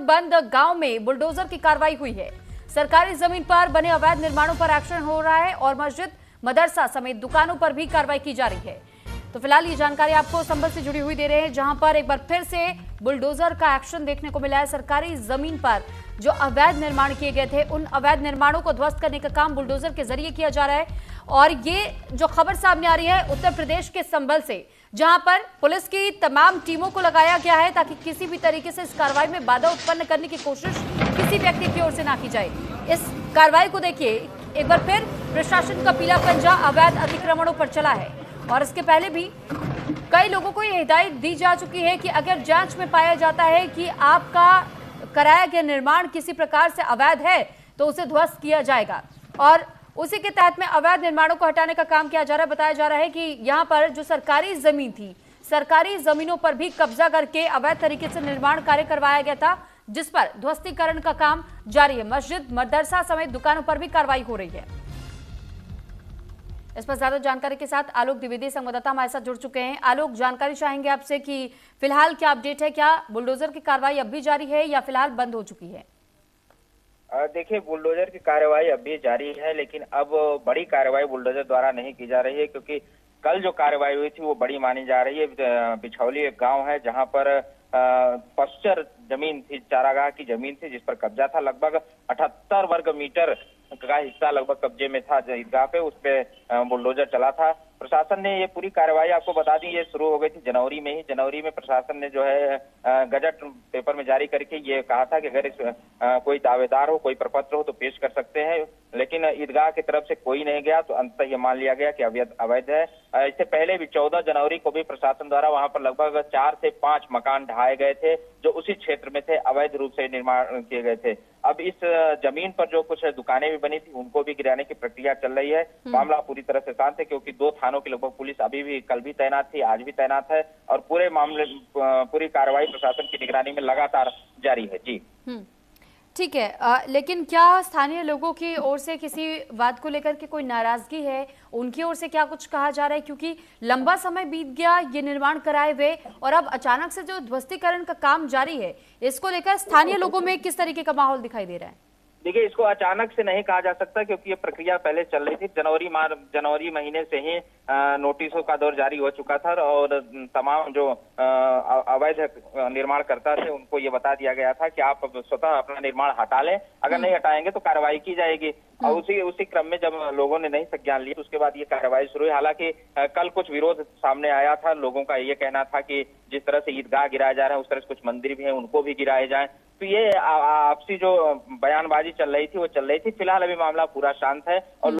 बंद गांव में बुलडोजर की कार्रवाई हुई है। सरकारी जमीन पर बने अवैध निर्माणों पर एक्शन हो रहा है और मस्जिद, मदरसा समेत दुकानों पर भी कार्रवाई की जा रही है। तो फिलहाल ये जानकारी आपको संभल से जुड़ी हुई दे रहे हैं, जहां पर एक बार फिर से बुलडोजर का एक्शन देखने को मिला है। सरकारी जमीन पर जो अवैध निर्माण किए गए थे, उन अवैध निर्माणों को ध्वस्त करने का काम बुलडोजर के जरिए किया जा रहा है। और ये जो खबर सामने आ रही है उत्तर प्रदेश के संभल से, जहां पर पुलिस की तमाम टीमों को लगाया गया है ताकि किसी भी तरीके से इस कार्रवाई में बाधा उत्पन्न करने की कोशिश किसी व्यक्ति की ओर से ना की जाए। इस कार्रवाई को देखिए, एक बार फिर प्रशासन का पीला पंजा अवैध अतिक्रमणों पर चला है और इसके पहले भी कई लोगों को यह हिदायत दी जा चुकी है कि अगर जांच में पाया जाता है कि आपका कराया गया निर्माण किसी प्रकार से अवैध है तो उसे ध्वस्त किया जाएगा। और उसी के तहत में अवैध निर्माणों को हटाने का काम किया जा रहा है। बताया जा रहा है कि यहाँ पर जो सरकारी जमीन थी, सरकारी जमीनों पर भी कब्जा करके अवैध तरीके से निर्माण कार्य करवाया गया था, जिस पर ध्वस्तीकरण का काम जारी है। मस्जिद, मदरसा समेत दुकानों पर भी कार्रवाई हो रही है। इस पर ज्यादा जानकारी के साथ आलोक द्विवेदी संवाददाता हमारे साथ जुड़ चुके हैं। आलोक, जानकारी चाहेंगे आपसे कि फिलहाल क्या अपडेट है, क्या बुलडोजर की कार्रवाई अब भी जारी है या फिलहाल बंद हो चुकी है? देखिए, बुलडोजर की कार्रवाई अब भी जारी है, लेकिन अब बड़ी कार्रवाई बुलडोजर द्वारा नहीं की जा रही है, क्योंकि कल जो कार्रवाई हुई थी वो बड़ी मानी जा रही है। बिछौली एक गांव है जहां पर पश्चर जमीन थी, चारागाह की जमीन थी, जिस पर कब्जा था। लगभग 78 वर्ग मीटर का हिस्सा लगभग कब्जे में था ईदगाह पे, उस पे बुलडोजर चला था। प्रशासन ने ये पूरी कार्रवाई आपको बता दी, ये शुरू हो गई थी जनवरी में ही। जनवरी में प्रशासन ने जो है गजट पेपर में जारी करके ये कहा था कि अगर इस कोई दावेदार हो, कोई प्रपत्र हो तो पेश कर सकते हैं, लेकिन ईदगाह की तरफ से कोई नहीं गया, तो अंततः ये मान लिया गया कि अवैध है। इससे पहले भी 14 जनवरी को भी प्रशासन द्वारा वहां पर लगभग 4 से 5 मकान ढहाए गए थे जो उसी क्षेत्र में थे, अवैध रूप से निर्माण किए गए थे। अब इस जमीन पर जो कुछ दुकानें भी बनी थी उनको भी गिराने की प्रक्रिया चल रही है। मामला पूरी तरह से शांत है, क्योंकि 2 थानों की लगभग पुलिस अभी भी, कल भी तैनात थी, आज भी तैनात है, और पूरे मामले पूरी कार्रवाई प्रशासन की निगरानी में लगातार जारी है। जी ठीक है, लेकिन क्या स्थानीय लोगों की ओर से किसी बात को लेकर के कोई नाराजगी है? उनकी ओर से क्या कुछ कहा जा रहा है? क्योंकि लंबा समय बीत गया ये निर्माण कराए हुए और अब अचानक से जो ध्वस्तीकरण का काम जारी है, इसको लेकर स्थानीय लोगों में किस तरीके का माहौल दिखाई दे रहा है? देखिए, इसको अचानक से नहीं कहा जा सकता, क्योंकि ये प्रक्रिया पहले चल रही थी। जनवरी महीने से ही नोटिसों का दौर जारी हो चुका था और तमाम जो अवैध निर्माण करता थे उनको ये बता दिया गया था कि आप स्वतः अपना निर्माण हटा लें, अगर नहीं हटाएंगे तो कार्रवाई की जाएगी। और उसी क्रम में जब लोगों ने नहीं संज्ञान लिया, उसके बाद ये कार्रवाई शुरू हुई। हालांकि कल कुछ विरोध सामने आया था, लोगों का ये कहना था कि जिस तरह से ईदगाह गिराया जा रहा है उस तरह से कुछ मंदिर भी हैं, उनको भी गिराए जाएं। तो ये आपसी जो बयानबाजी चल रही थी वो चल रही थी। फिलहाल अभी मामला पूरा शांत है और